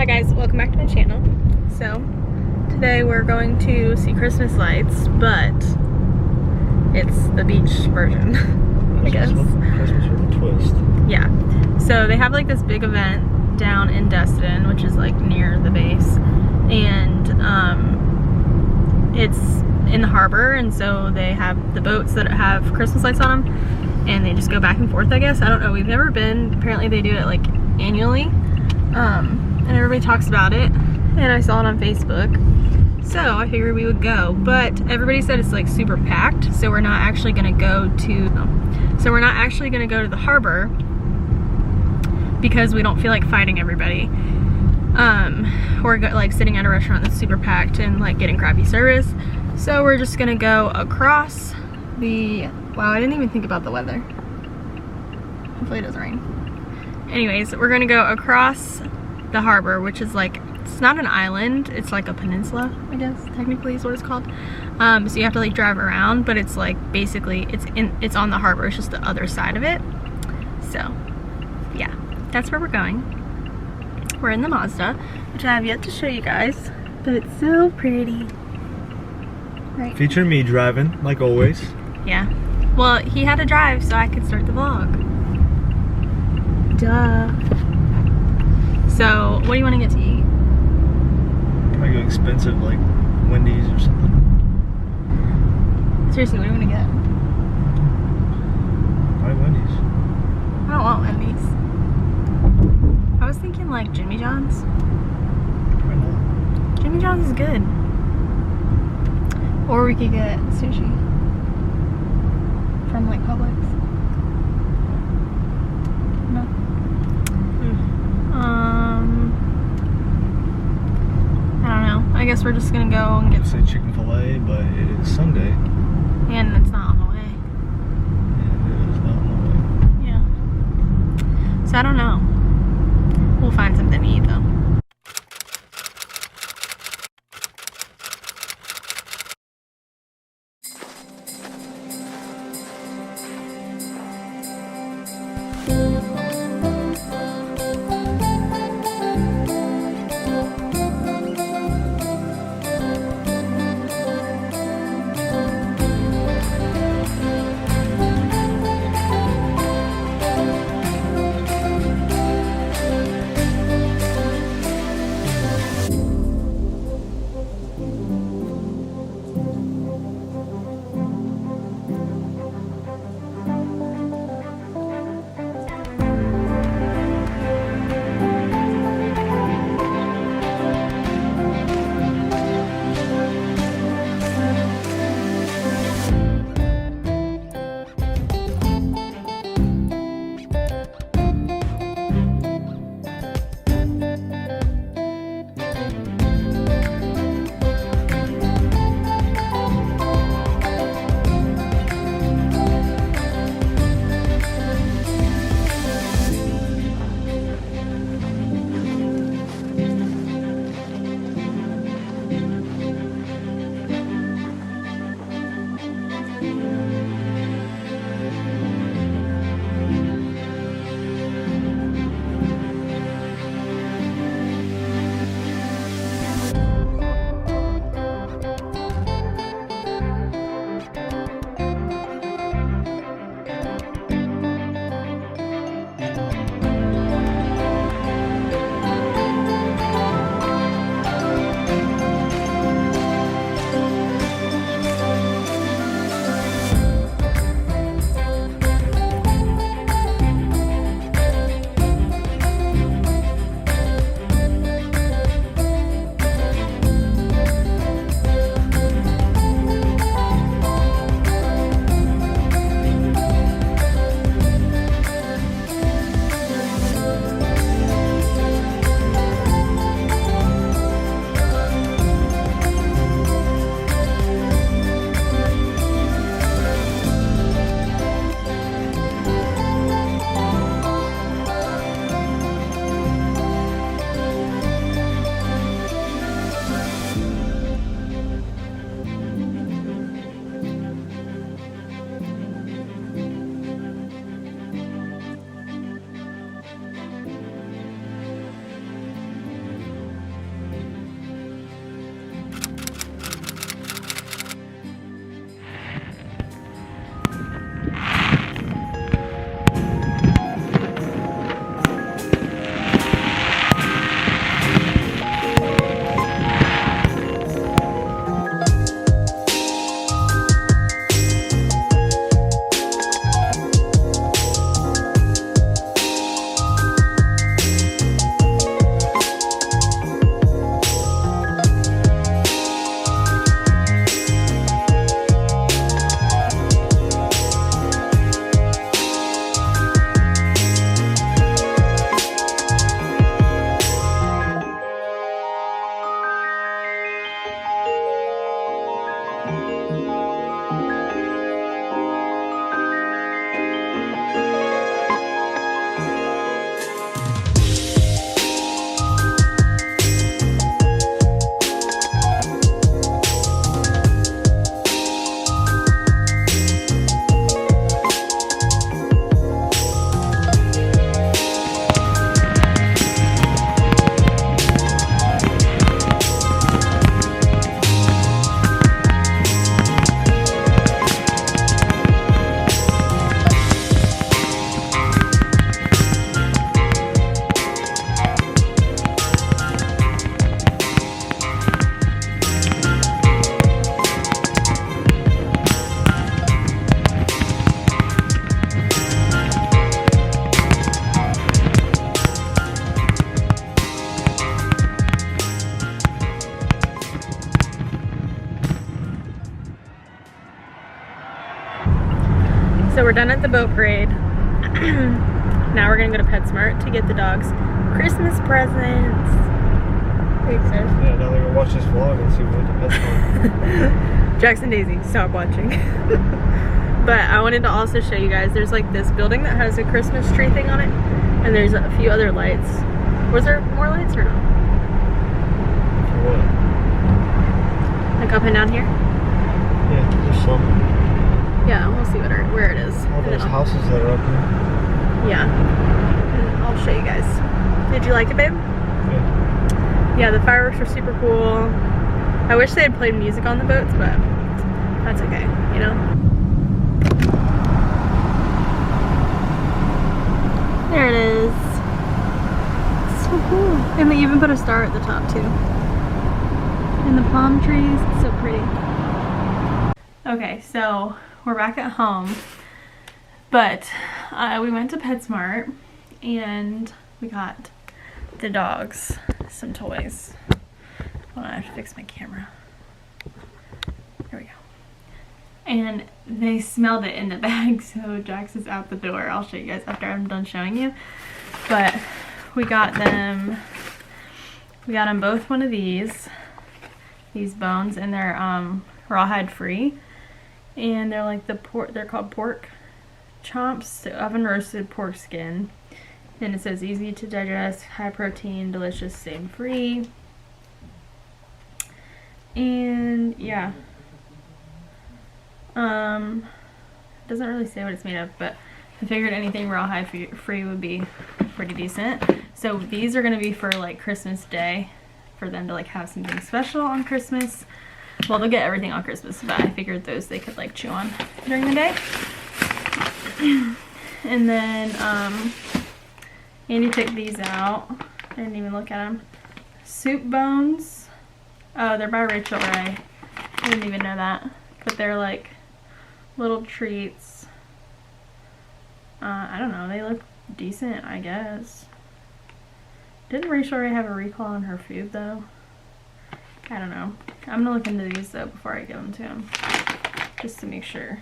Hi guys, welcome back to my channel. So today we're going to see Christmas lights, but it's the beach version, I guess. Christmas with a twist. Yeah. So they have like this big event down in Destin, which is like near the base, and it's in the harbor, and so they have the boats that have Christmas lights on them, and they just go back and forth, I guess. I don't know, we've never been. Apparently they do it like annually. And everybody talks about it, and I saw it on Facebook, so I figured we would go. But everybody said it's like super packed, so we're not actually gonna go to the harbor because we don't feel like fighting everybody. Or like sitting at a restaurant that's super packed and like getting crappy service. So we're just gonna go across the, wow, I didn't even think about the weather. Hopefully it doesn't rain. Anyways, we're gonna go across the harbor, which is like, it's not an island, it's like a peninsula, I guess technically is what it's called. So you have to like drive around, but it's like basically it's on the harbor, it's just the other side of it. So yeah, that's where we're going. We're in the Mazda, which I have yet to show you guys, but it's so pretty. Right. Feature me driving, like always. Yeah. Well, he had to drive so I could start the vlog. Duh. So, what do you want to get to eat? Probably go expensive, like Wendy's or something. Seriously, what do you want to get? Probably Wendy's. I don't want Wendy's. I was thinking like Jimmy John's. Probably not. Jimmy John's is good. Or we could get sushi from like Publix. No. I don't know. I guess we're just gonna go and get. Say Chick-fil-A, but it is Sunday. And it's not on the way. And it is not on the way. Yeah. So I don't know. We'll find something to eat though. at the boat parade. Now we're gonna go to PetSmart to get the dogs Christmas presents. Are you excited? Yeah, now they're gonna watch this vlog and see what the pet's Jackson Daisy, stop watching. But I wanted to also show you guys, there's like this building that has a Christmas tree thing on it, and there's a few other lights. Was there more lights or no? What? Like up and down here? Yeah, there's some. Yeah, we'll see where it is. All those houses that are up here. Yeah. And I'll show you guys. Did you like it, babe? Yeah. Yeah, the fireworks were super cool. I wish they had played music on the boats, but that's okay, you know? There it is. So cool. And they even put a star at the top too. And the palm trees, it's so pretty. Okay, so we're back at home, but we went to PetSmart and we got the dogs some toys. Hold on, I have to fix my camera. There we go. And they smelled it in the bag, so Jax is out the door. I'll show you guys after I'm done showing you. But we got them both one of these bones, and they're rawhide free. And they're like they're called pork chomps, so oven roasted pork skin. And it says easy to digest, high protein, delicious, stain free. And yeah, doesn't really say what it's made of, but I figured anything rawhide free would be pretty decent. So these are gonna be for like Christmas Day, for them to like have something special on Christmas. Well, they'll get everything on Christmas, but I figured those they could like chew on during the day. And then Andy took these out. I didn't even look at them. Soup bones. Oh, they're by Rachel Ray. I didn't even know that. But they're like little treats. I don't know. They look decent, I guess. Didn't Rachel Ray have a recall on her food though? I don't know. I'm gonna look into these though before I give them to him, just to make sure.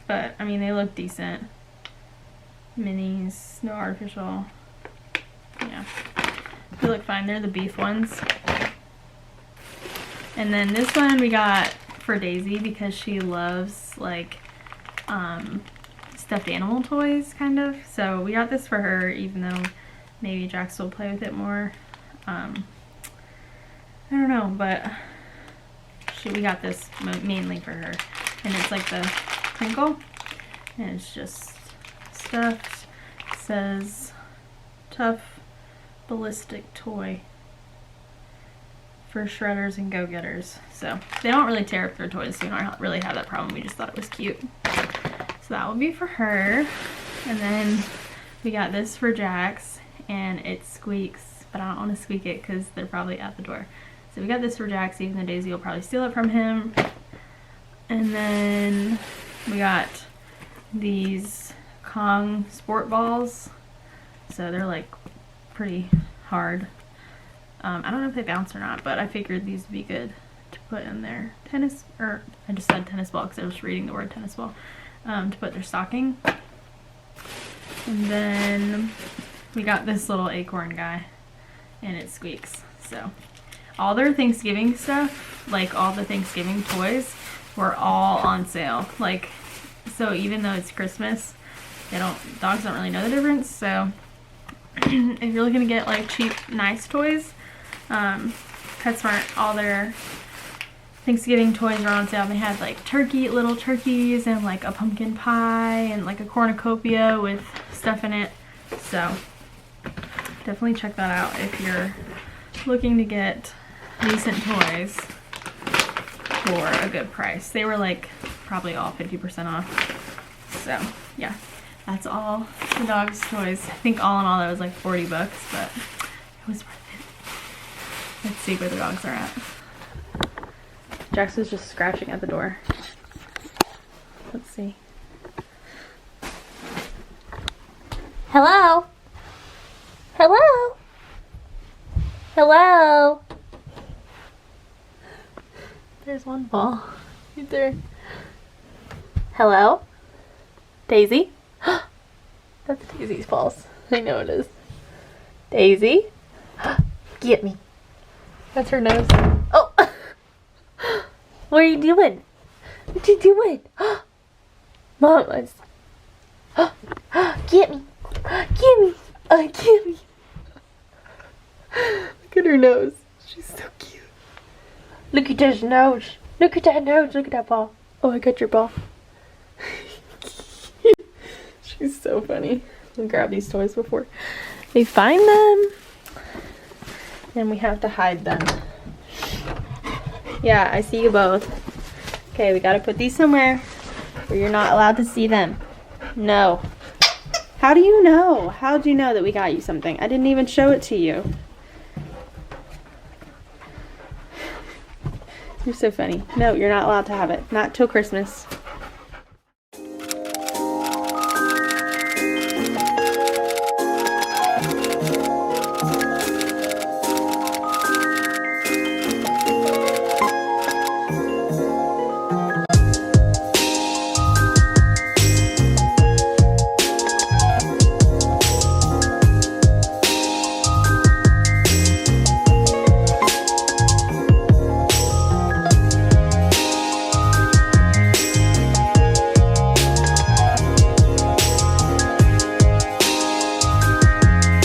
But I mean, they look decent. Minis, no artificial. Yeah, they look fine. They're the beef ones. And then this one we got for Daisy because she loves like stuffed animal toys, kind of. So we got this for her, even though maybe Jax will play with it more. I don't know, but we got this mainly for her. And it's like the crinkle, and it's just stuffed. It says tough ballistic toy for shredders and go-getters. So they don't really tear up their toys, so we don't really have that problem. We just thought it was cute. So that will be for her. And then we got this for Jax, and it squeaks, but I don't want to squeak it because they're probably at the door. So we got this for Jax, even though Daisy will probably steal it from him. And then we got these Kong sport balls. So they're like pretty hard. I don't know if they bounce or not, but I figured these would be good to put in their tennis, or I just said tennis ball because I was reading the word tennis ball, to put their stocking. And then we got this little acorn guy, and it squeaks. So all their Thanksgiving stuff, like all the Thanksgiving toys, were all on sale. Like, so even though it's Christmas, dogs don't really know the difference. So if you're looking to get like cheap, nice toys, PetSmart, all their Thanksgiving toys are on sale. They had like little turkeys, and like a pumpkin pie, and like a cornucopia with stuff in it. So definitely check that out if you're looking to get decent toys for a good price. They were like probably all 50% off. So yeah, that's all the dogs' toys. I think all in all that was like 40 bucks, but it was worth it. Let's see where the dogs are at. Jax was just scratching at the door. Let's see. Hello? Hello? Hello? There's one ball right there. Hello? Daisy? That's Daisy's balls. I know it is. Daisy, get me. That's her nose. Oh, what are you doing? What you doing? Mama's. Get me. Get me. Get me. Look at her nose. She's so cute. Look at his nose. Look at that nose. Look at that ball. Oh, I got your ball. She's so funny. I'll grab these toys before they find them. And we have to hide them. Yeah, I see you both. Okay, we gotta put these somewhere where you're not allowed to see them. No. How do you know? How do you know that we got you something? I didn't even show it to you. You're so funny. No, you're not allowed to have it. Not till Christmas.